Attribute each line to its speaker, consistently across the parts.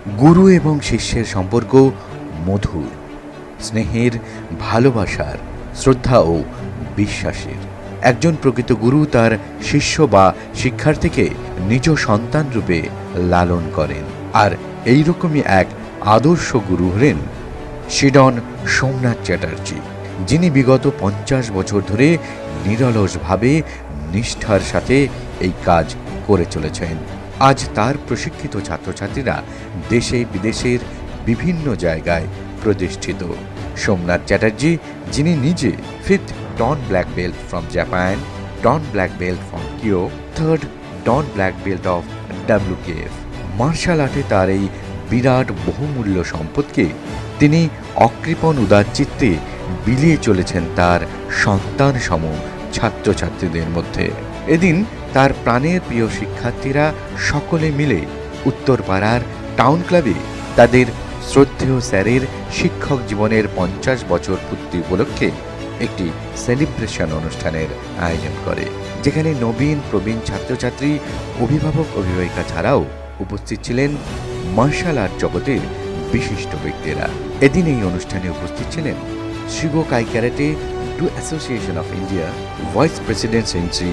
Speaker 1: গুরু এবং শিষ্যের সম্পর্ক মধুর, স্নেহের, ভালোবাসার, শ্রদ্ধা ও বিশ্বাসের। একজন প্রকৃত গুরু তার শিষ্য বা শিক্ষার্থীকে নিজ সন্তান রূপে লালন করেন। আর এইরকমই এক আদর্শ গুরু হলেন শিডন সোমনাথ চ্যাটার্জি, যিনি বিগত 50 বছর ধরে নিরলসভাবে নিষ্ঠার সাথে এই কাজ করে চলেছেন। আজ তার প্রশিক্ষিত ছাত্রছাত্রীরা দেশে বিদেশের বিভিন্ন জায়গায় প্রতিষ্ঠিত। সোমনাথ চ্যাটার্জি, যিনি নিজে 5th dan black belt from Japan, dan black belt from কিও, 3rd dan black belt of WKF। Martial আর্টে তার এই বিরাট বহুমূল্য সম্পদকে তিনি অকৃপণ উদারচিত্তে বিলিয়ে চলেছেন তার সন্তান সম ছাত্রছাত্রীদের মধ্যে। এদিন তার প্রাণের প্রিয় শিক্ষার্থীরা সকলে মিলে উত্তরপাড়ার টাউন ক্লাবে তাদের শ্রদ্ধেয় স্যারের শিক্ষক জীবনের 50 বছর পূর্তি উপলক্ষে একটি সেলিব্রেশন অনুষ্ঠানের আয়োজন করে, যেখানে নবীন প্রবীণ ছাত্রছাত্রী, অভিভাবক অভিভাবিকা ছাড়াও উপস্থিত ছিলেন মার্শাল আর্ট জগতের বিশিষ্ট ব্যক্তিরা। এদিন এই অনুষ্ঠানে উপস্থিত ছিলেন Shigo Kai karate do association of India vice president Shri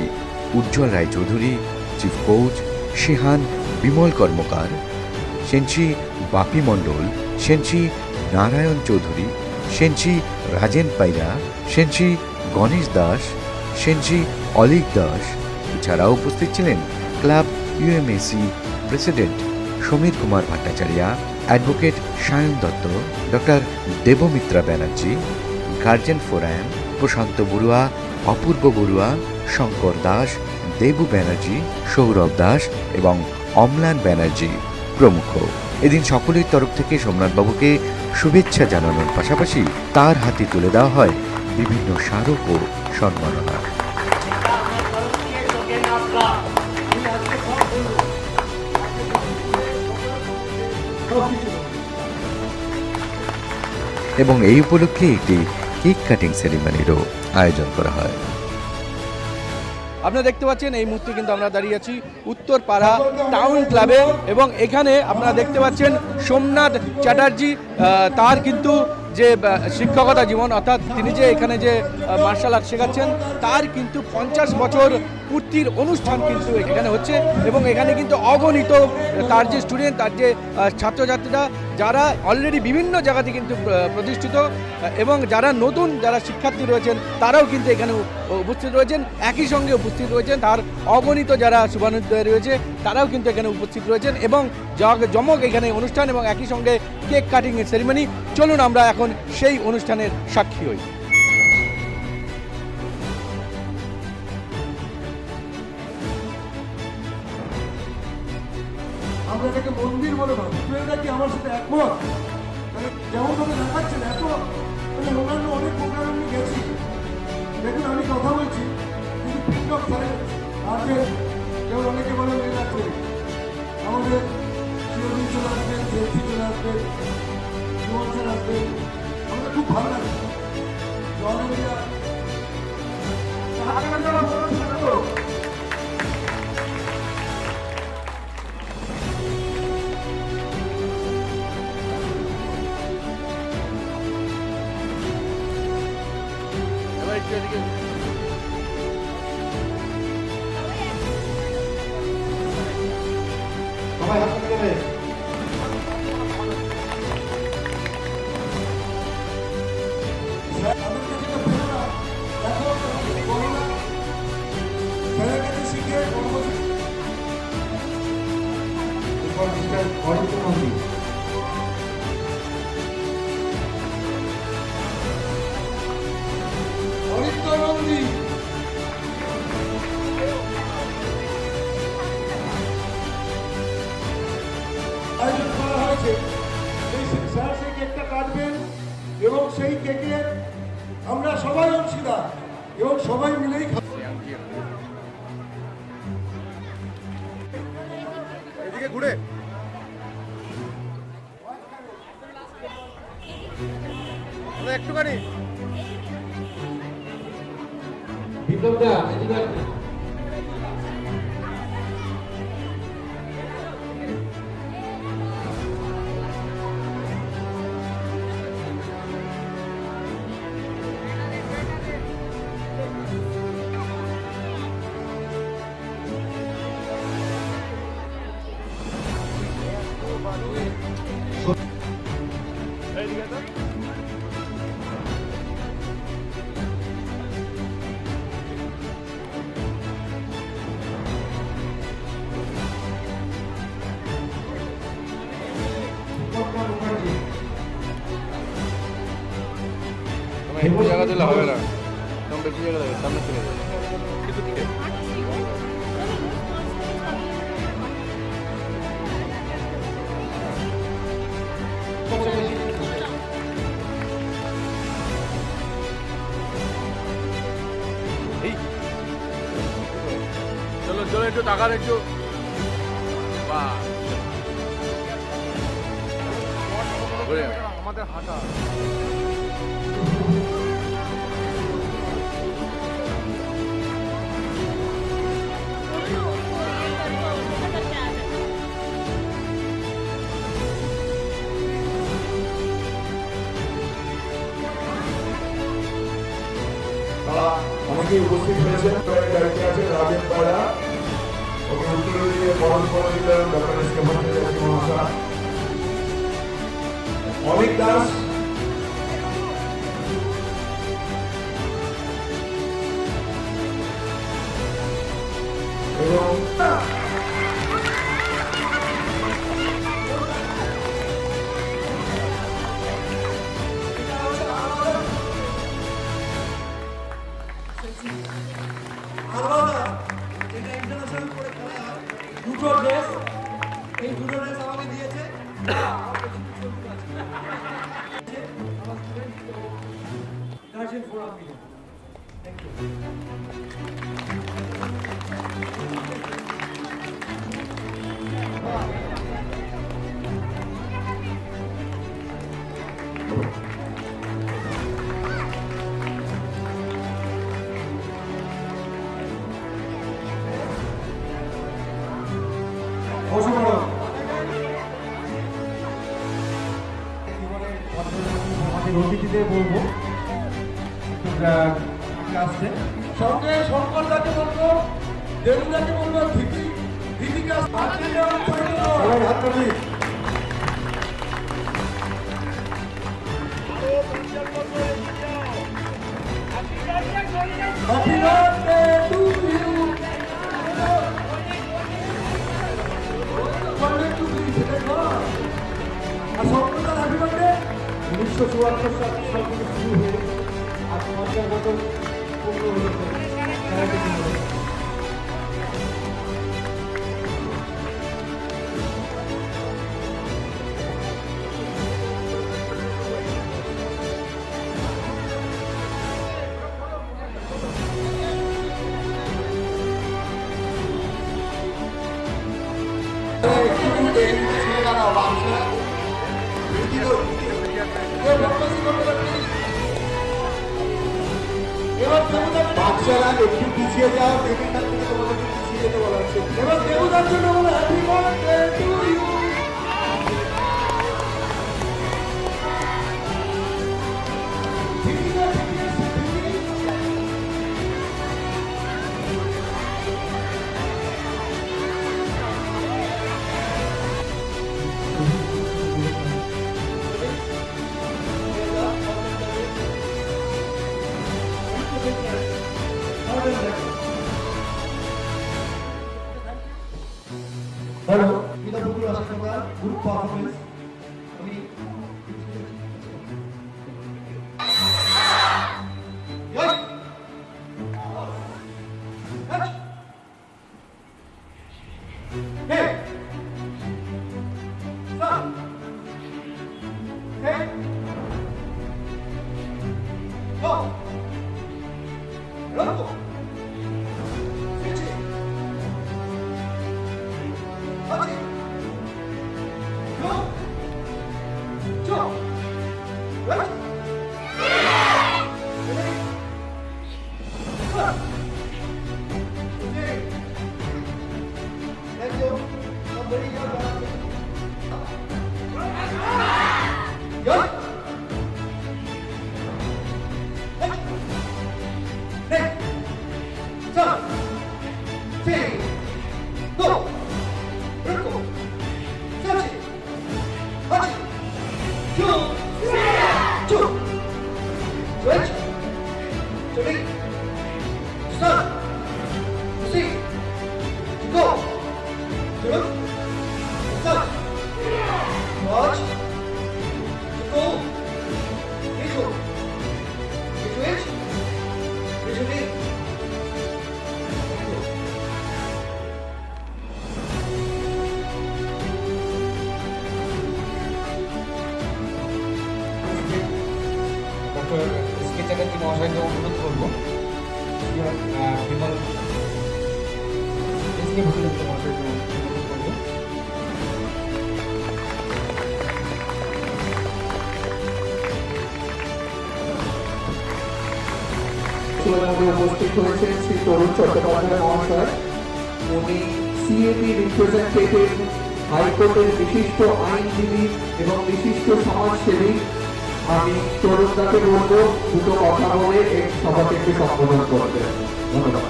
Speaker 1: Ujjwal Roy Chowdhury, chief coach shihan Bimal Karmakar, sensei Bapi Mondal, sensei Narayan Chowdhury, sensei Rajen Paira, sensei Ganesh Das, sensei Alik Das. এছাড়াও উপস্থিত ছিলেন club UMAC president Samir Kumar Bhattacharya, advocate Sayan Dutta, doctor Debmitra Banerjee, guardian forum Prashanta Barua, Apurba Barua, Shankar Das, Debu Banerjee, Sourav Das এবং অম্লান ব্যানার্জি প্রমুখ। এদিন সকলের তরফ থেকে সোমনাথবাবুকে শুভেচ্ছা জানানোর পাশাপাশি তার হাতে তুলে দেওয়া হয় বিভিন্ন স্মারক ও সম্মাননা। এবং এই উপলক্ষে একটি কেক কাটিং সেরিমনিরও আয়োজন করা হয়।
Speaker 2: আপনারা দেখতে পাচ্ছেন এই মুহূর্তে কিন্তু আমরা দাঁড়িয়ে আছি উত্তরপাড়া টাউন ক্লাবে, এবং এখানে আপনারা দেখতে পাচ্ছেন সোমনাথ চ্যাটার্জি, তার কিন্তু যে শিক্ষকতা জীবন, অর্থাৎ তিনি যে এখানে যে মার্শাল আর্ট শেখাচ্ছেন, তার কিন্তু 50 বছর পূর্তির অনুষ্ঠান কিন্তু এখানে হচ্ছে। এবং এখানে কিন্তু অগণিত তার যে স্টুডেন্ট, তার যে ছাত্রছাত্রীরা, যারা অলরেডি বিভিন্ন জায়গাতে কিন্তু প্রতিষ্ঠিত, এবং যারা নতুন যারা শিক্ষার্থী রয়েছেন তারাও কিন্তু এখানে উপস্থিত রয়েছেন। একই সঙ্গে উপস্থিত রয়েছেন তার অগণিত যারা শুভানুধ্যায়ী রয়েছে, তারাও কিন্তু এখানে উপস্থিত রয়েছেন, এবং জমক এখানে অনুষ্ঠান এবং একই সঙ্গে কেক কাটিং এর সেরিমনি। চলুন আমরা এখন সেই অনুষ্ঠানের সাক্ষী হই।
Speaker 3: আমরা এটাকে মন্দির বলে ভাবি, এটা কি আমার সাথে একমত? যেমন ভাবে দেখাচ্ছেন, এত অন্যান্য অনেক প্রোগ্রাম আমি গেছি, দেখুন আমি কথা বলছি কিন্তু প্রিন্ট অফ সাইলেন্স আছে। যেমন অনেকে বলে মেয়ে আছে, আমাদের চিরদিন চলে আসবেন, জেলসি চলে আসবেন, জোয়ান আসবেন, আমাদের খুব ভালো লাগে। জল ইন্ডিয়া সবাই হাত তুলে আয়োজন করা হয়েছে। স্যার সেই কেকটা কাটবেন এবং সেই কেকে আমরা সবাই অংশীদার এবং সবাই মিলেই এদিকে ঘুরে একটুখানি বিপ্লবদা এদিকে
Speaker 2: একটু জায়গা দিলে হবে না, একদম বেশি জায়গা দেবে, সামনে চলে যাবে কিন্তু দিকে। এই চলো চলো একটু টাকার একটু বাহ আমাদের হাঁটা
Speaker 3: অনেকে উপস্থিত হয়েছেন। দায়িত্বে আছে রাজেন পাড়া, ওকে উত্তর দিয়ে বরণ করে দিলেন ডক্টর এস কে ভট্টাচার্য মহাশয়। অনেক দাস এবং
Speaker 4: দুটো ড্রেস, এই দুটো ড্রেস আমাকে দিয়েছে। গার্জিয়ান ফোরাম মিলে। Thank you. বসে পড়ো। আমাদের অতিথিদের বলবো আসতে, সঙ্গে শঙ্করদাকে বলবো, দেবুদাকে বলবো, দিদিকে সবাই হাত তালি। Happy birthday to you. আর সবটা হ্যাপি বার্থডে। 1974 সাল থেকে শুরু হয়ে আজ 50 বছর পূর্ণ হয়েছে। বাচ্চারা একটু পিছিয়ে যাও, এখান থেকে তোমাদেরকে পিছিয়ে যেতে বলা হচ্ছে। এবার দেবুদার জন্য বলো happy birthday to you. Hello, kita pukul asal group performance. Kami Hey! Stop! Hey! Go! Run! Switch it! Touch it! Go! Jump! Right! Ready? Stop! Okay. Let's go. Somebody else. Go! Hey! Hey! Stop! Take! Go! Circle! Touch it! 2, switch, ready, start, proceed, go, two, start, watch, go, visual, switch, visually. Doctor SK Chatterjee মহাশয়কে অনুরোধ করবো Bimal SK Bhattacharya মহাশয়কে অনুরোধ করবো।
Speaker 5: মধ্যে উপস্থিত হয়েছেন শ্রী তরুণ চট্টোপাধ্যায় মহাশয়। উনি সিএবি রিপ্রেজেন্টেটিভ, হাইকোর্টের বিশিষ্ট আইনজীবী এবং বিশিষ্ট সমাজসেবী। আমি তরুণ দাকে বলবো দুটো কথা বলে এই সভাকে একটু সম্বোধন করতে। ধন্যবাদ।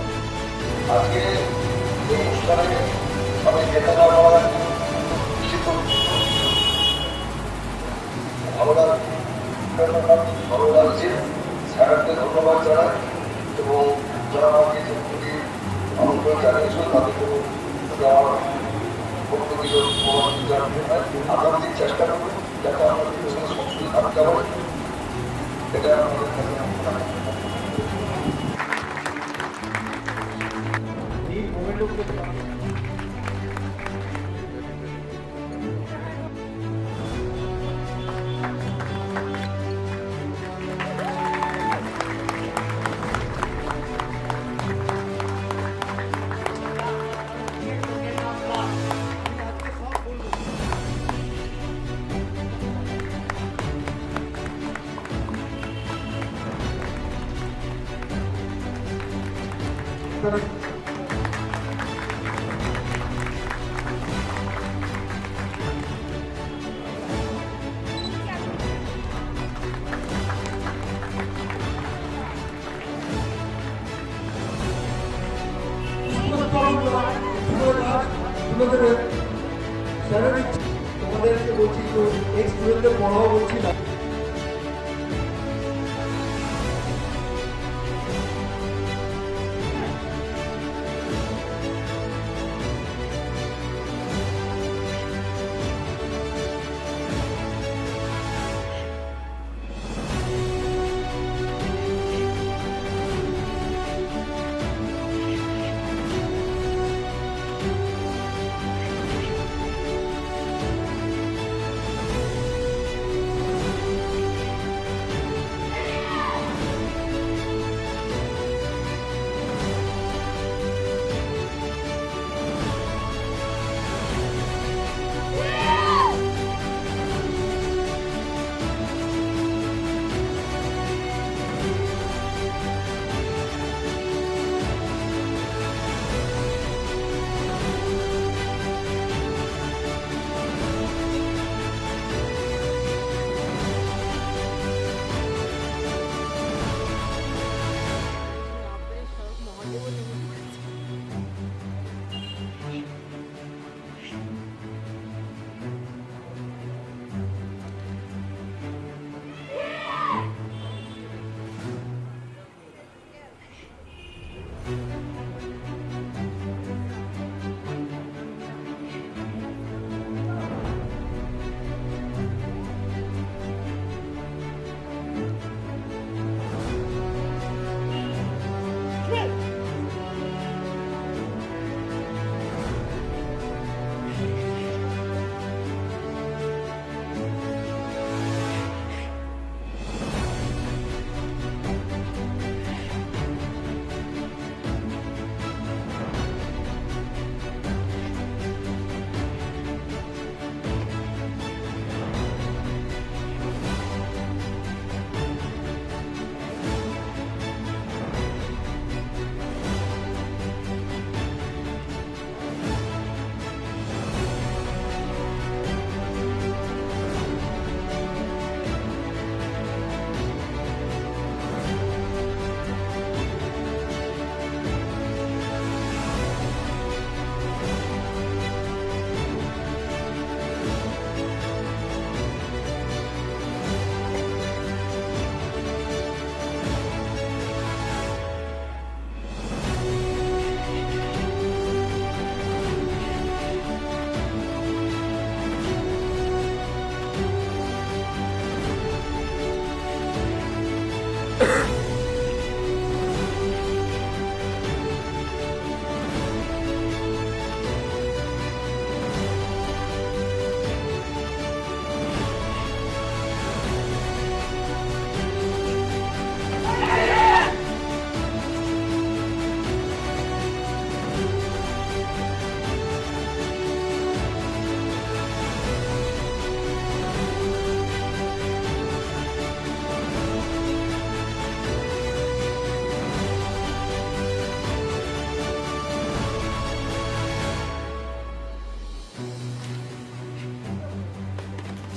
Speaker 6: আজকে এই অনুষ্ঠানে আমি যেতে পারবার ভালো লাগছে, স্যারকে ধন্যবাদ জানাই এবং যারা আমাকে যে প্রতি আমন্ত্রণ জানিয়েছিল তাদেরকে আমার বক্তব্য আগামী দিন চেষ্টা করব যাতে আমাদের সংস্কৃতি থাকতে হবে। এটা আমাদের
Speaker 4: এই মোমেন্টগুলো
Speaker 3: তোমাদেরকে বলছি তো এক্স স্টুডেন্টদের পড়াও বলছি না।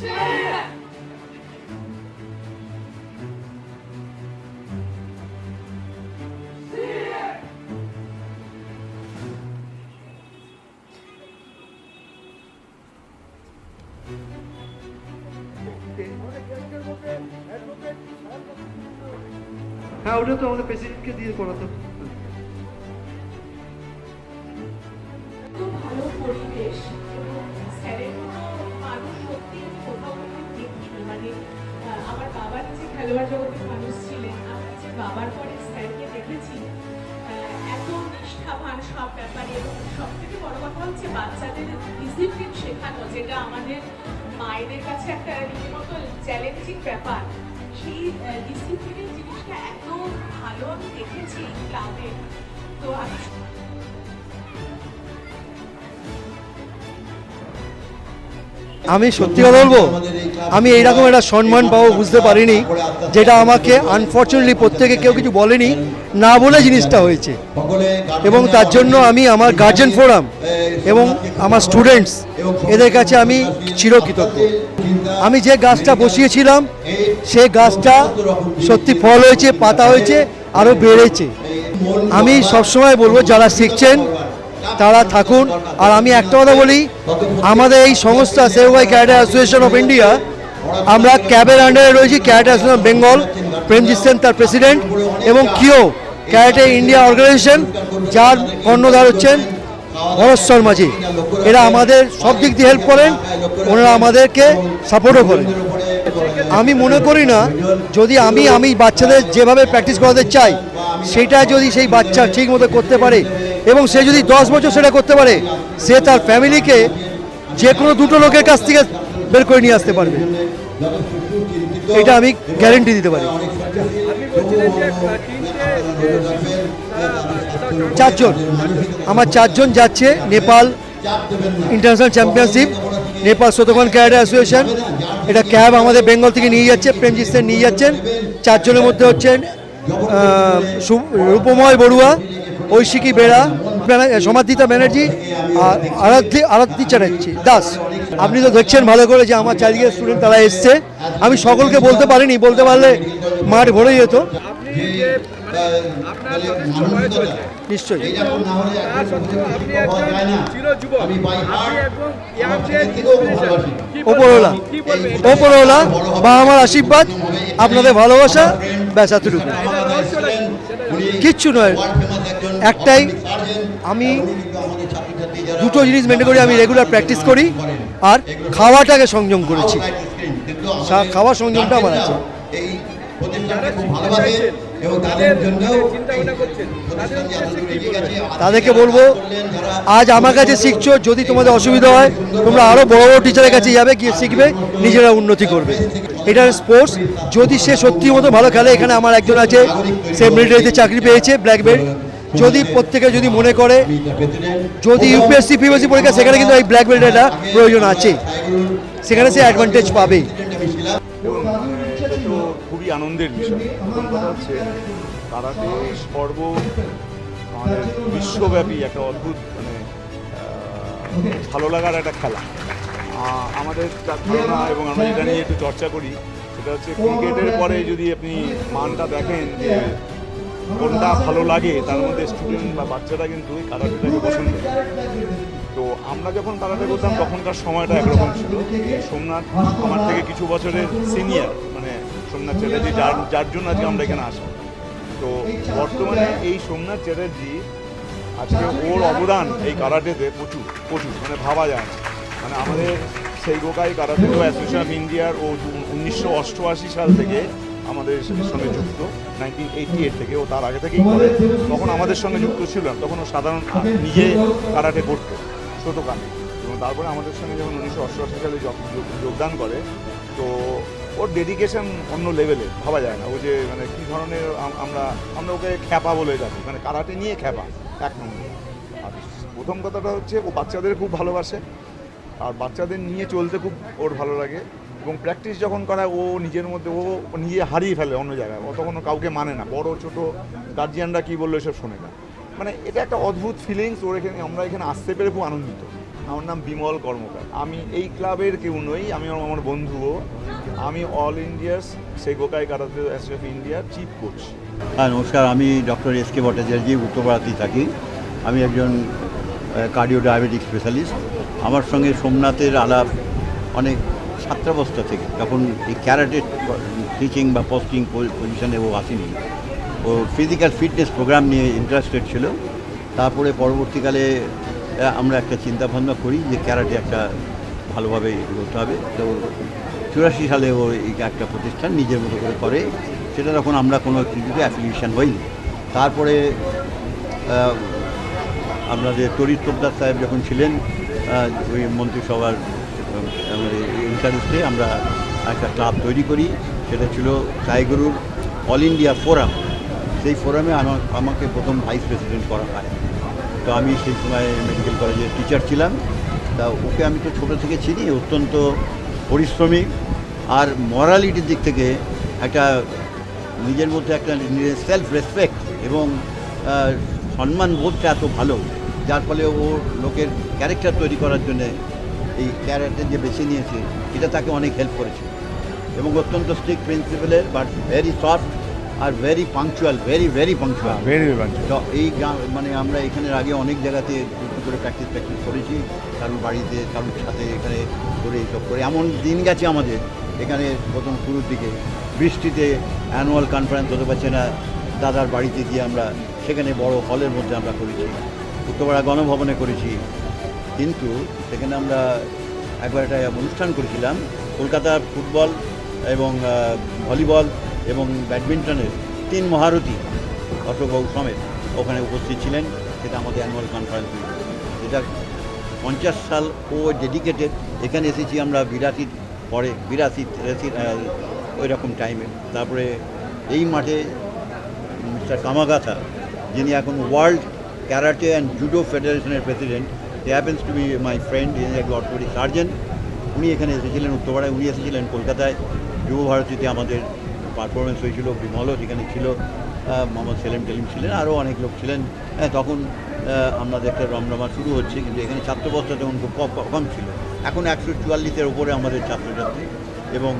Speaker 4: হ্যাঁ, ওটা তো আমাদের প্রেসিডেন্টকে দিয়ে করাতো।
Speaker 7: এত ভালো পরিবেশ এবং স্যারের মতো মানুষ সত্যি কোথাও কোথাও দেখিনি। মানে আমার বাবা যে খেলোয়াড় জগতের মানুষ ছিলেন, আমি যে বাবার পরে স্যারকে দেখেছি এত নিষ্ঠাবান সব ব্যাপারে, এবং সব থেকে বড় কথা হচ্ছে বাচ্চাদের ডিসিপ্লিন শেখানো, যেটা আমাদের মায়েদের কাছে একটা রীতিমতো চ্যালেঞ্জিং ব্যাপার। সেই ডিসিপ্লিনের জিনিসটা এত ভালো আমি দেখেছি ক্লাবে। তো আমি
Speaker 8: আমি সত্যি কথা বলবো, আমি এইরকম একটা সম্মান পাবো বুঝতে পারিনি, যেটা আমাকে আনফর্চুনেটলি প্রত্যেকে কেউ কিছু বলেনি, না বলে জিনিসটা হয়েছে। এবং তার জন্য আমি আমার গার্জেন ফোরাম এবং আমার স্টুডেন্টস এদের কাছে আমি চিরকৃতজ্ঞ। আমি যে গাছটা বসিয়েছিলাম সেই গাছটা সত্যি ফল হয়েছে, পাতা হয়েছে, আরও বেড়েছে। আমি সবসময় বলবো যারা শিখছেন তারা থাকুন। আর আমি একটা কথা বলি, আমাদের এই সংস্থা সেভাই ক্যারাটে অ্যাসোসিয়েশন অফ ইন্ডিয়া, আমরা ক্যাবের আন্ডারে রয়েছি, karate association of Bengal, Premjit Sen তার প্রেসিডেন্ট, এবং কিও ক্যারাটে ইন্ডিয়া অর্গানাইজেশন, যার কর্ণধার হচ্ছেন ভরত শর্মাজি। এরা আমাদের সব দিক দিয়ে হেল্প করেন, ওনারা আমাদেরকে সাপোর্টও করেন। আমি মনে করি না, যদি আমি বাচ্চাদের যেভাবে প্র্যাকটিস করাতে চাই সেটা যদি সেই বাচ্চা ঠিক মতো করতে পারে, এবং সে যদি 10 বছর সেটা করতে পারে, সে তার ফ্যামিলিকে যে কোনো দুটো লোকের কাছ থেকে বের করে নিয়ে আসতে পারবে, এটা আমি গ্যারেন্টি দিতে পারি। চারজন, আমার 4 জন যাচ্ছে Nepal international championship, Nepal Shotokan karate association, এটা ক্যাব আমাদের বেঙ্গল থেকে নিয়ে যাচ্ছে, প্রেমজিৎ সেন নিয়ে যাচ্ছেন। 4 জনের মধ্যে হচ্ছেন রূপময় বড়ুয়া, ঐশিকী বেড়া, সমাধিতা ব্যানার্জি আর আরাধ্যি চ্যাটার্জি দাস। আপনি তো দেখছেন ভালো করে যে আমার চারিদিকে স্টুডেন্ট তারা এসছে। আমি সকলকে বলতে পারিনি, বলতে পারলে মাঠ ভরে যেত। নিশ্চয়ই ওপরওয়ালা বা আমার আশীর্বাদ, আপনাদের ভালোবাসা, ব্যাস এতটুকু, কিচ্ছু নয়। একটাই, আমি দুটো জিনিস মেনটেন করি, আমি রেগুলার প্র্যাকটিস করি আর খাওয়াটাকে সংযম করেছি। খাওয়ার সংযমটা আমার আছে। তাদেরকে বলবো, আজ আমার কাছে শিখছো, যদি তোমাদের অসুবিধা হয় তোমরা আরও বড় বড় টিচারের কাছে যাবে, গিয়ে শিখবে, নিজেরা উন্নতি করবে। এটা স্পোর্টস, যদি সে সত্যি মতো ভালো খেলে, এখানে আমার একজন আছে, সে মিলিটারিতে চাকরি পেয়েছে, ব্ল্যাক বেল্ট। যদি প্রত্যেকে যদি মনে করে, যদি ইউপিএসসি পিএসসি পরীক্ষা, সেখানে কিন্তু এই ব্ল্যাক বেল্টের প্রয়োজন আছে, সেখানে সে অ্যাডভান্টেজ পাবে।
Speaker 9: খুবই আনন্দের বিষয়। প্রথম কথা হচ্ছে কারাতে আমাদের বিশ্বব্যাপী একটা অদ্ভুত ভালো লাগার একটা খেলা। আমাদের ধারণা এবং আমরা যেটা নিয়ে একটু চর্চা করি সেটা হচ্ছে ক্রিকেটের পরে যদি আপনি মানটা দেখেন যে কোনটা ভালো লাগে, তার মধ্যে স্টুডেন্ট বা বাচ্চারা কিন্তু এই কারাটেটাকে পছন্দ করে। তো আমরা যখন কারাটে করতাম তখনকার সময়টা একরকম ছিল। সোমনাথ আমার থেকে কিছু বছরের সিনিয়র, মানে সোমনাথ চ্যাটার্জি, যার জন্য আজকে আমরা এখানে আসি। তো বর্তমানে এই সোমনাথ চ্যাটার্জি আজকে ওর অবদান এই কারাটেতে প্রচুর মানে ভাবা যায় না। মানে আমাদের সেই গোকাই কারাটে অ্যাসোসিয়েশন অফ ইন্ডিয়ার ও 1988 সাল থেকে আমাদের সঙ্গে যুক্ত, 1988 থেকে। ও তার আগে থেকেই করে, তখন আমাদের সঙ্গে যুক্ত ছিল না, তখন ও সাধারণ নিজে কারাটে করতো ছোটোখানে। এবং তারপরে আমাদের সঙ্গে যখন 1988 সালে যোগদান করে, তো ওর ডেডিকেশন অন্য লেভেলে, ভাবা যায় না। ও যে মানে কী ধরনের, আমরা ওকে খ্যাপা বলে যাচ্ছি, মানে কারাটে নিয়ে খ্যাপা 1 নম্বর। আর প্রথম কথাটা হচ্ছে ও বাচ্চাদের খুব ভালোবাসে, আর বাচ্চাদের নিয়ে চলতে খুব ওর ভালো লাগে। এবং প্র্যাকটিস যখন করায় ও নিজের মধ্যে ও নিজে হারিয়ে ফেলে অন্য জায়গায়, ও তখন কাউকে মানে না, বড় ছোট গার্জিয়ানরা কী বললো এসব শোনে না। মানে এটা একটা অদ্ভুত ফিলিংস ওর। আমরা এখানে আসতে পেরে খুব আনন্দিত। আমার নাম বিমল কর্মকার। আমি এই ক্লাবের কেউ নই, আমি আমার বন্ধুও। আমি all India's Seigokai karate association of ইন্ডিয়ার চিফ কোচ।
Speaker 10: হ্যাঁ, নমস্কার। আমি ডক্টর এস কে ভট্টাচার্য, উত্তরপাড়াতেই থাকি। আমি একজন কার্ডিও ডায়াবেটিক স্পেশালিস্ট। আমার সঙ্গে সোমনাথের আলাপ অনেক ছাত্রাবস্থা থেকে, তখন এই ক্যারাটে টিচিং বা পোস্টিং পজিশনে ও আসেনি। ও ফিজিক্যাল ফিটনেস প্রোগ্রাম নিয়ে ইন্টারেস্টেড ছিল। তারপরে পরবর্তীকালে আমরা একটা চিন্তাভাবনা করি যে ক্যারাটে একটা ভালোভাবে এগোতে হবে। তো 84 সালে ও এই একটা প্রতিষ্ঠান নিজের মতো করে সেটা তখন আমরা কোনো কিছুতে অ্যাফিলিয়েশন হইনি। তারপরে আপনাদের তরিৎ তোপদার সাহেব যখন ছিলেন ওই মন্ত্রিসভার ইন্টারেস্টে আমরা একটা ক্লাব তৈরি করি। সেটা ছিল সাইগুরুর অল ইন্ডিয়া ফোরাম। সেই ফোরামে আমাকে প্রথম ভাইস প্রেসিডেন্ট করা হয়। তো আমি সেই সময় মেডিকেল কলেজের টিচার ছিলাম। তা ওকে আমি তো ছোটো থেকে চিনি, অত্যন্ত পরিশ্রমী আর মরালিটির দিক থেকে একটা নিজের মধ্যে একটা সেলফ রেসপেক্ট এবং সম্মান বোধটা এত ভালো, যার ফলে ও লোকের ক্যারেক্টার তৈরি করার জন্যে এই ক্যারেক্টার যে বেছে নিয়েছে এটা তাকে অনেক হেল্প করেছে। এবং অত্যন্ত স্ট্রিক্ট প্রিন্সিপালের, but very soft are very punctual, very punctual. তো এই মানে আমরা এখানের আগে অনেক জায়গাতে করে প্র্যাকটিস করেছি, কারোর বাড়িতে, কারোর সাথে এখানে করে এইসব করে। এমন দিন গেছে আমাদের এখানে প্রথম শুরুর দিকে বৃষ্টিতে অ্যানুয়াল কনফারেন্স হতে পারছে না, দাদার বাড়িতে গিয়ে আমরা সেখানে বড় হলের মধ্যে আমরা করেছি, উত্তরপাড়া গণভবনে করেছি। কিন্তু সেখানে আমরা একবার একটা অনুষ্ঠান করেছিলাম, কলকাতার ফুটবল এবং ভলিবল এবং ব্যাডমিন্টনের 3 মহারথী অশোকবাবু সমেত ওখানে উপস্থিত ছিলেন। সেটা আমাদের অ্যানুয়াল কনফারেন্স, যেটা 50 সাল ও ডেডিকেটেড। এখানে এসেছি আমরা 82 পরে, 82 ওই রকম টাইমে। তারপরে এই মাঠে মিস্টার কামাগাথা, যিনি এখন ওয়ার্ল্ড ক্যারাটে অ্যান্ড জুডো ফেডারেশনের president, he happens to B my friend, ইনি এক অর্থোপেডিক সার্জন। উনি এখানে এসেছিলেন উত্তরপাড়ায়, উনি এসেছিলেন কলকাতায়। যুবভারতীতে আমাদের পারফরমেন্স হয়েছিল, বিমলও সেখানে ছিল, মোহাম্মদ সেলিম টেলিম ছিলেন, আরও অনেক লোক ছিলেন। তখন আমাদের একটা রমরমা শুরু হচ্ছে, কিন্তু এখানে ছাত্রবস্থা তখন খুব কম ছিল। এখন 144-এর ওপরে আমাদের ছাত্রছাত্রী, এবং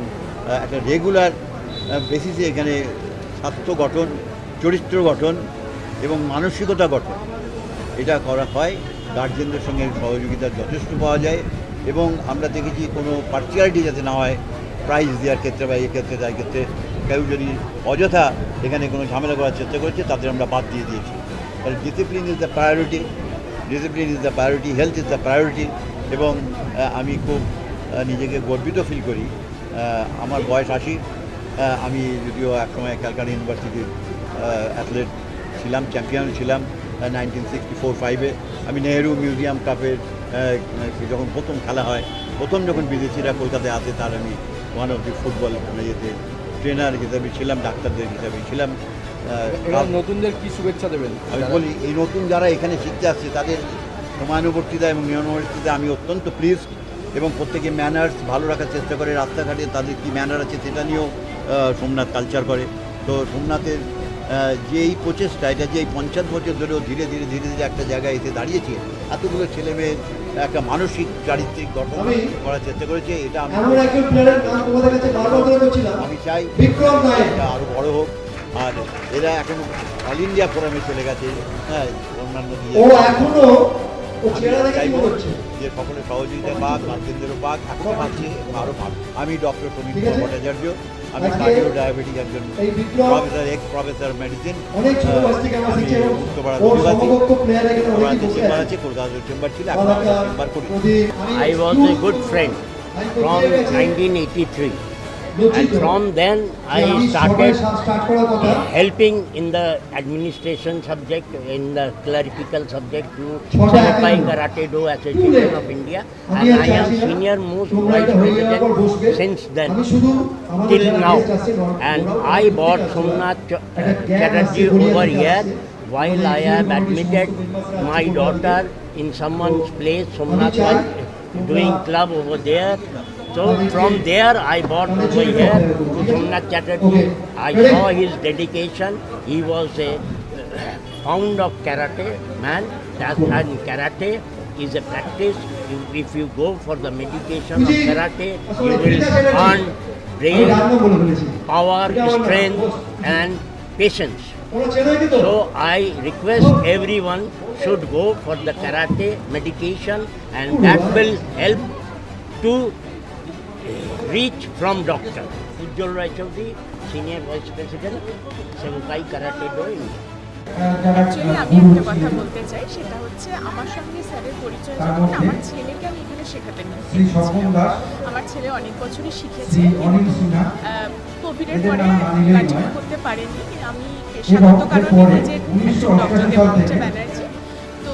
Speaker 10: একটা রেগুলার বেসিসে এখানে স্বাস্থ্য গঠন, চরিত্র গঠন এবং মানসিকতা গঠন এটা করা হয়। গার্জেনদের সঙ্গে সহযোগিতা যথেষ্ট পাওয়া যায়, এবং আমরা দেখেছি কোনো পার্সিয়ালিটি যাতে না হয় প্রাইজ দেওয়ার ক্ষেত্রে বা এই ক্ষেত্রে তাই ক্ষেত্রে কেউ যদি অযথা এখানে কোনো ঝামেলা করার চেষ্টা করেছে তাদের আমরা বাদ দিয়ে দিয়েছি। কারণ discipline is the priority, health is the priority. এবং আমি খুব নিজেকে গর্বিত ফিল করি। আমার বয়স 80। আমি যদিও একসময় ক্যালকাটা ইউনিভার্সিটির অ্যাথলেট ছিলাম, চ্যাম্পিয়ন ছিলাম 1964-65-এ। আমি নেহেরু মিউজিয়াম কাপের যখন প্রথম খেলা হয়, প্রথম যখন বিদেশিরা কলকাতায় আসে, তার আমি ওয়ান অফ দি ফুটবল ইয়েতে ট্রেনার হিসাবে ছিলাম, ডাক্তারদের হিসাবে ছিলাম।
Speaker 2: নতুনদের কি শুভেচ্ছা দেবেন?
Speaker 10: আমি বলি, এই নতুন যারা এখানে শিখতে আসছে তাদের সময়ানুবর্তিতা এবং নিয়মানুবর্তিতা আমি অত্যন্ত প্লিজড, এবং প্রত্যেকে ম্যানার্স ভালো রাখার চেষ্টা করে। রাস্তাঘাটে তাদের কী ম্যানার আছে সেটা নিয়েও সোমনাথ কালচার করে। তো সোমনাথের যে এই প্রচেষ্টা, এটা যে এই 50 বছর ধরেও ধীরে ধীরে একটা জায়গায় এসে দাঁড়িয়েছে, এতগুলো ছেলে মেয়ের একটা মানসিক চারিত্রিক গঠন করার চেষ্টা করেছে, এটা আমি চাই এটা আরও বড় হোক। আর এরা এখন অল ইন্ডিয়া ফোরামে চলে গেছে, হ্যাঁ, অন্যান্য যে সকলের সহযোগিতা পাক, গার্জেনদেরও পাক, এখনও পাচ্ছে, আরও পাক। আমি ডক্টর সমীর ভট্টাচার্য, আমি কার্ডিও ডায়াবেটিক একজন professor, x professor medicine. Uttarpara chamber আছে, কলকাতার চেম্বার ছিল, এখন চেম্বার করি।
Speaker 11: I was a good friend from 1983, and from then I started helping in the administration subject, in the clerical subject to Charapai Karate Do Association of India, and I am senior most vice president since then till now. And I bought Somnath Chatterjee over here while I am admitted my daughter in someone's place. Somnath was doing club over there. So from there I bought over here to Somnath Chatterjee. I saw his dedication. He was a founder of karate man, and karate is a practice. If you go for the meditation of karate, you will earn brain power, strength, and patience. So I request everyone should go for the karate medication, and that will help to reach from doctor. Ujjwal Rai Chaudhary, Senior Vice President, Senkai Karate Do India.
Speaker 7: Actually আমি একটা কথা বলতে চাই, সেটা হচ্ছে আমার সঙ্গে স্যারের পরিচয় যখন আমার ছেলেকে আমি এখানে শেখাতে নিয়ে আমার ছেলে অনেক বছরই শিখেছে, কোভিডের পরে কন্টিনিউ করতে পারেনি। আমি পেশাগত কারণে নিজের একজন ডক্টর দেবব্রত ব্যানার্জি, তো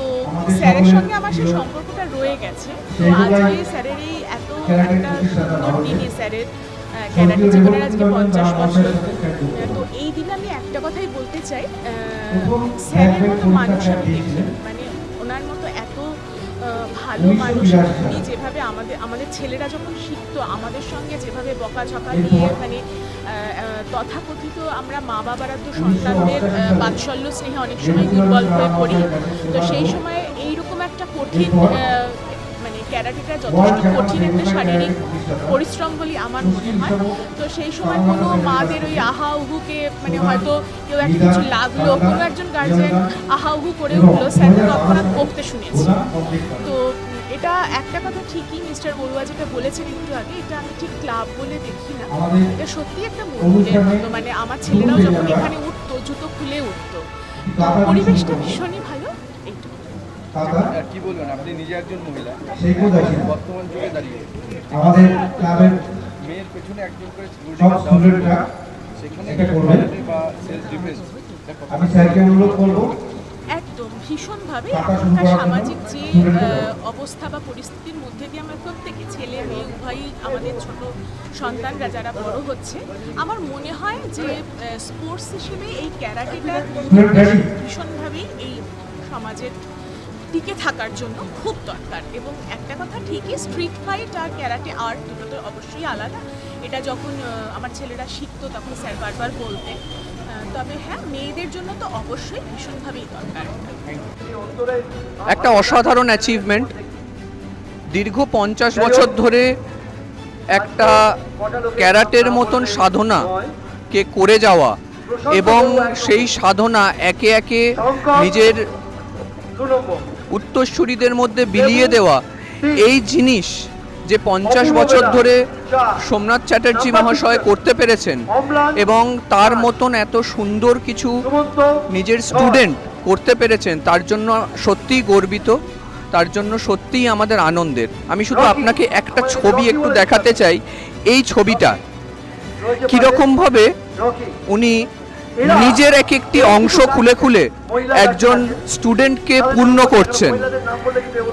Speaker 7: স্যারের সঙ্গে আমার সেই সম্পর্কটা রয়ে গেছে। তো আজকে স্যারের এই এত একটা সুন্দর দিনে স্যারের ক্যারাটে জীবনের আজকে 50 বছর, তো এই দিনে আমি একটা কথাই বলতে চাই, স্যারের মতো মানুষ আমি দেখি, মানে ওনার মতো এত ভালো মানুষ। উনি যেভাবে আমাদের ছেলেরা যখন শিখতো আমাদের সঙ্গে যেভাবে বকাঝকা নিয়ে, মানে তথাকথিত আমরা মা বাবারা তো সন্তানদের বাৎসল্য স্নেহে অনেক সময় দুর্বল হয়ে পড়ি, তো সেই সময় এইরকম একটা কঠিন মানে ক্যারাটেটা যথেষ্ট কঠিন একটা শারীরিক পরিশ্রম বলে আমার মনে হয়। তো সেই সময় কোনো মাদের ওই আহা উহুকে, মানে হয়তো কেউ একটা কিছু লাগলো, কোনো একজন গার্জিয়ান আহা উহু করে উঠলো, স্যারকে তৎক্ষণাৎ বকতে শুনেছি। তো এটা একটা কথা ঠিকই মিস্টার বড়ুয়া যেটা বলেছেন একটু আগে, এটা আমি ঠিক ক্লাব বলে দেখি না, এটা সত্যি একটা মন্দিরের মতো। মানে আমার ছেলেরাও যখন এখানে উঠতো জুতো খুলে উঠতো, তো পরিবেশটা ভীষণই ভালো।
Speaker 2: কি বলবেন, আপনি নিজে একজন মহিলা, বর্তমান যুগে দাঁড়িয়ে
Speaker 3: আমাদের ক্লাবের
Speaker 2: মেয়ের পেছনে একজন করে
Speaker 3: সব স্টুডেন্টরা
Speaker 2: সেখানে
Speaker 3: এটা করবেন।
Speaker 2: বা সেলফ ডিফেন্স,
Speaker 3: আমি স্যারকে অনুরোধ করবো
Speaker 7: একদম ভীষণভাবে এখনকার সামাজিক যে অবস্থা বা পরিস্থিতির মধ্যে দিয়ে আমরা প্রত্যেকে ছেলে মেয়ে উভয়ই আমাদের ছোট সন্তানরা যারা বড় হচ্ছে, আমার মনে হয় যে স্পোর্টস হিসেবে এই ক্যারাটেটা ভীষণভাবেই এই সমাজের টিকে থাকার জন্য খুব দরকার। এবং একটা কথা ঠিকই, স্ট্রিট ফাইট আর ক্যারাটে আর্ট দুটো তো অবশ্যই আলাদা। এটা যখন আমার ছেলেরা শিখতো তখন স্যার বারবার বলতেন, তবে হ্যাঁ মেয়েদের জন্য তো অবশ্যই ভীষণভাবেই দরকার।
Speaker 2: একটা অসাধারণ অ্যাচিভমেন্ট, দীর্ঘ 50 বছর ধরে একটা ক্যারাটের মতন সাধনাকে করে যাওয়া এবং সেই সাধনা একে একে নিজের উত্তরসূরিদের মধ্যে বিলিয়ে দেওয়া, এই জিনিস যে 50 বছর ধরে সোমনাথ চ্যাটার্জি মহাশয় করতে পেরেছেন এবং তার মতন এত সুন্দর কিছু নিজের স্টুডেন্ট করতে পেরেছেন, তার জন্য সত্যিই গর্বিত, তার জন্য সত্যিই আমাদের আনন্দের। আমি শুধু আপনাকে একটা ছবি একটু দেখাতে চাই। এই ছবিটা কীরকমভাবে উনি নিজের এক একটি অংশ খুলে খুলে একজন স্টুডেন্টকে পূর্ণ করছেন।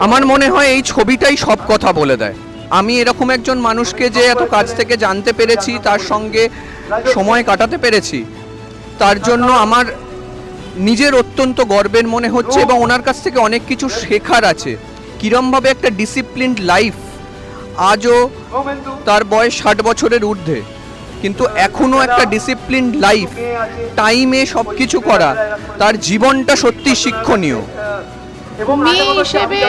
Speaker 2: আমার মনে হয় এই ছবিটাই সব কথা বলে দেয়। আমি এরকম একজন মানুষকে যে এত কাছ থেকে জানতে পেরেছি, তার সঙ্গে সময় কাটাতে পেরেছি, তার জন্য আমার নিজের অত্যন্ত গর্বের মনে হচ্ছে এবং ওনার কাছ থেকে অনেক কিছু শেখার আছে। কীরমভাবে একটা ডিসিপ্লিনড লাইফ, আজও তার বয়স 60 বছরের ঊর্ধ্বে, কিন্তু এখনও একটা ডিসিপ্লিনড লাইফ, টাইমে সব কিছু করা, তার জীবনটা সত্যি শিক্ষণীয়।
Speaker 12: মেয়ে হিসেবে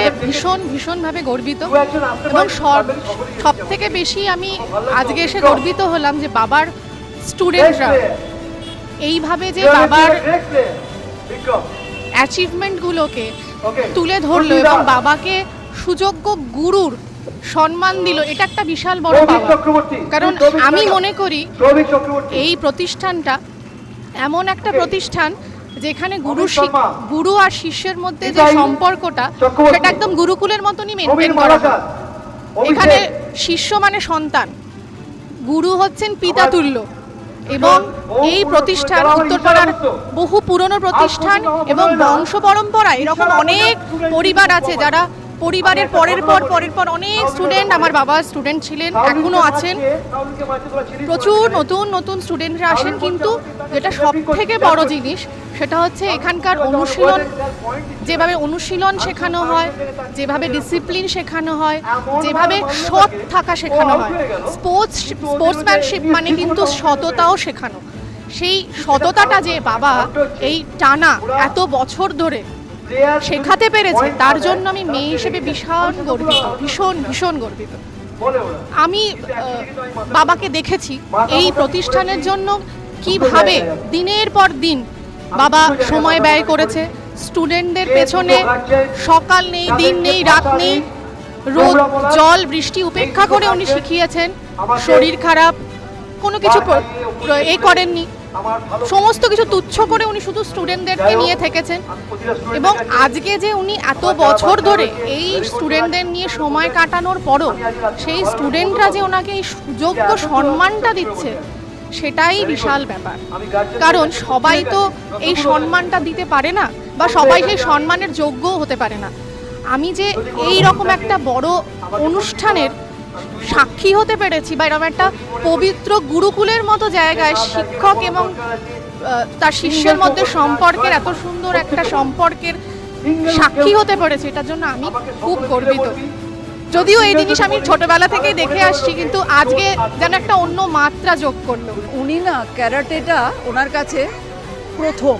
Speaker 12: ভীষণভাবে গর্বিত এবং সব থেকে বেশি আমি আজকে এসে গর্বিত হলাম যে বাবার স্টুডেন্টরা এইভাবে যে বাবার অ্যাচিভমেন্টগুলোকে তুলে ধরলো এবং বাবাকে সুযোগ্য গুরুর সম্মান দিল, এটা একটা বিশাল বড় পাওয়া। কারণ আমি মনে করি এই প্রতিষ্ঠানটা এমন একটা প্রতিষ্ঠান যেখানে গুরু আর শিষ্যের মধ্যে যে সম্পর্কটা, সেটা একদম গুরুকুলের মতনই মেনটেন করা হয়। এখানে শিষ্য মানে সন্তান, গুরু হচ্ছেন পিতাতুল্য। এবং এই প্রতিষ্ঠান উত্তরপাড়ার বহু পুরনো প্রতিষ্ঠান এবং বংশ পরম্পরা এরকম অনেক পরিবার আছে যারা পরিবারের পরের পর অনেক স্টুডেন্ট, আমার বাবা স্টুডেন্ট ছিলেন, এখনো আছেন, প্রচুর নতুন স্টুডেন্টরা আসেন। কিন্তু যেটা সব থেকে বড় জিনিস সেটা হচ্ছে এখানকার অনুশীলন, যেভাবে অনুশীলন শেখানো হয়, যেভাবে ডিসিপ্লিন শেখানো হয়, যেভাবে সৎ থাকা শেখানো হয়। স্পোর্টসম্যানশিপ মানে কিন্তু সততাও শেখানো। সেই সততাটা যে বাবা এই টানা এত বছর ধরে শেখাতে পেরেছে, তার জন্য আমি মেয়ে হিসেবে ভীষণ গর্বিত, ভীষণ ভীষণ গর্বিত। আমি বাবাকে দেখেছি এই প্রতিষ্ঠানের জন্য কিভাবে দিনের পর দিন বাবা সময় ব্যয় করেছে স্টুডেন্টদের পেছনে। সকাল নেই, দিন নেই, রাত নেই, রোদ জল বৃষ্টি উপেক্ষা করে উনি শিখিয়েছেন। শরীর খারাপ কোনো কিছু করেননি, সমস্ত কিছু তুচ্ছ করে উনি শুধু স্টুডেন্টদেরকে নিয়ে থেকেছেন। এবং আজকে যে উনি এত বছর ধরে এই স্টুডেন্টদের নিয়ে সময় কাটানোর পরও সেই স্টুডেন্টরা যে ওনাকে এই সুযোগ্য সম্মানটা দিচ্ছে, সেটাই বিশাল ব্যাপার। কারণ সবাই তো এই সম্মানটা দিতে পারে না, বা সবাই সেই সম্মানের যোগ্যও হতে পারে না। আমি যে এই রকম একটা বড় অনুষ্ঠানের সাক্ষী হতে পেরেছি, বা এরকম একটা পবিত্র গুরুকুলের মতো জায়গায় শিক্ষক এবং তার শিষ্যের মধ্যে সম্পর্কের এত সুন্দর একটা সম্পর্কের সাক্ষী হতে পেরেছি, এটার জন্য আমি খুব গর্বিত। যদিও এই জিনিস আমি ছোটবেলা থেকেই দেখে আসছি, কিন্তু আজকে যেন একটা অন্য মাত্রা যোগ করলো।
Speaker 13: উনি না ক্যারাটেটা ওনার কাছে প্রথম,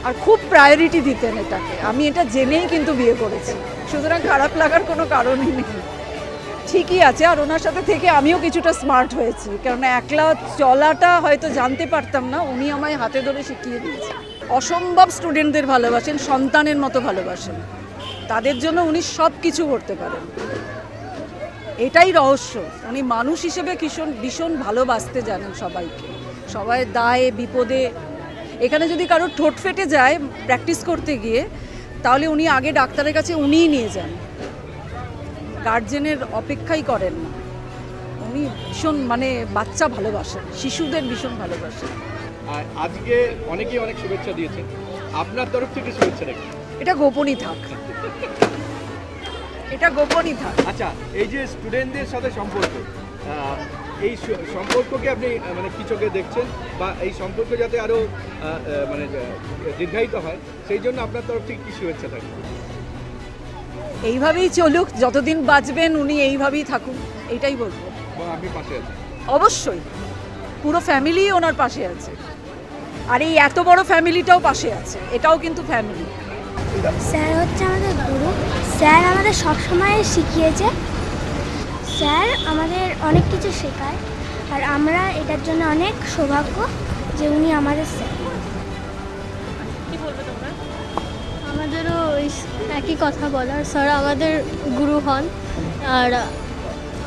Speaker 13: আর খুব প্রায়োরিটি দিতেন এটাকে। আমি এটা জেনেই কিন্তু বিয়ে করেছি, সুতরাং খারাপ লাগার কোনো কারণই নেই। ঠিকই আছে, আর ওনার সাথে থেকে আমিও কিছুটা স্মার্ট হয়েছি, কারণ একলা চলাটা হয়তো জানতে পারতাম না, উনি আমায় হাতে ধরে শিখিয়ে দিয়েছেন। অসম্ভব স্টুডেন্টদের ভালোবাসেন, সন্তানের মতো ভালোবাসেন, তাদের জন্য উনি সব কিছু করতে পারেন। এটাই রহস্য। উনি মানুষ হিসেবে ভীষণ ভীষণ ভালোবাসতে জানেন সবাইকে, সবাই দায়ে বিপদে। এখানে যদি কারোর ঠোঁট ফেটে যায় প্র্যাকটিস করতে গিয়ে, তাহলে উনি আগে ডাক্তারের কাছে উনিই নিয়ে যান, গার্জেনের অপেক্ষাই করেন না। উনি ভীষণ মানে বাচ্চা ভালোবাসেন, শিশুদের ভীষণ ভালোবাসেন।
Speaker 2: আর আজকে অনেকেই অনেক শুভেচ্ছা দিয়েছেন, আপনার তরফ থেকে শুভেচ্ছা রাখি।
Speaker 13: এটা গোপনই থাক, এটা গোপনই থাক।
Speaker 2: আচ্ছা, এই যে স্টুডেন্টদের সাথে সম্পর্ক, এই সম্পর্ককে আপনি মানে কি চোখে দেখছেন, বা এই সম্পর্ক যাতে আরও মানে দীর্ঘায়িত হয়, সেই জন্য আপনার তরফ থেকে কী শুভেচ্ছা থাকবে?
Speaker 13: এইভাবেই চলুক, যতদিন বাঁচবেন উনি এইভাবেই থাকুন, এটাই বলবো।
Speaker 2: আপনি পাশে আছেন?
Speaker 13: অবশ্যই, পুরো ফ্যামিলি ওনার পাশে আছে, আর এই এত বড় ফ্যামিলিটাও পাশে আছে, এটাও কিন্তু ফ্যামিলি।
Speaker 14: স্যার হচ্ছে আমাদের গুরু, স্যার আমাদের সবসময় শিখিয়েছে, স্যার আমাদের অনেক কিছু শেখায়, আর আমরা এটার জন্য অনেক সৌভাগ্য যে উনি আমাদের স্যার।
Speaker 12: কি বলবে তোমরা?
Speaker 14: আমাদেরও ওই একই কথা বলার, স্যার আমাদের গুরু হন, আর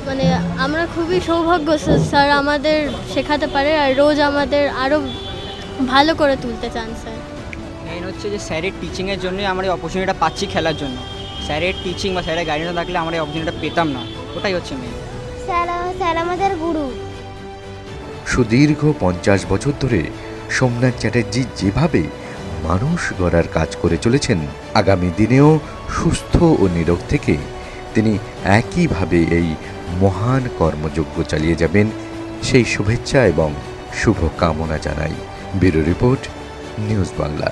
Speaker 14: মানে আমরা খুবই সৌভাগ্য স্যার আমাদের শেখাতে পারে, আর রোজ আমাদের আরও ভালো করে তুলতে চান স্যার।
Speaker 15: মেইন হচ্ছে যে স্যারের টিচিংয়ের জন্যই আমরা এই অপরচুনিটিটা পাচ্ছি খেলার জন্য। স্যারের টিচিং বা স্যারের গাইডেন্স থাকলে আমরা এই অপরচুনিটিটা পেতাম না, ওটাই হচ্ছে মেইন।
Speaker 14: স্যার আমাদের গুরু।
Speaker 1: সুদীর্ঘ 50 বছর ধরে সোমনাথ চ্যাটার্জি যেভাবে মানুষ গড়ার কাজ করে চলেছেন, আগামী দিনেও সুস্থ ও নিরোগ থেকে তিনি একইভাবে এই মহান কর্মযজ্ঞ চালিয়ে যাবেন, সেই শুভেচ্ছা এবং শুভকামনা জানাই। Bureau report, news Bangla.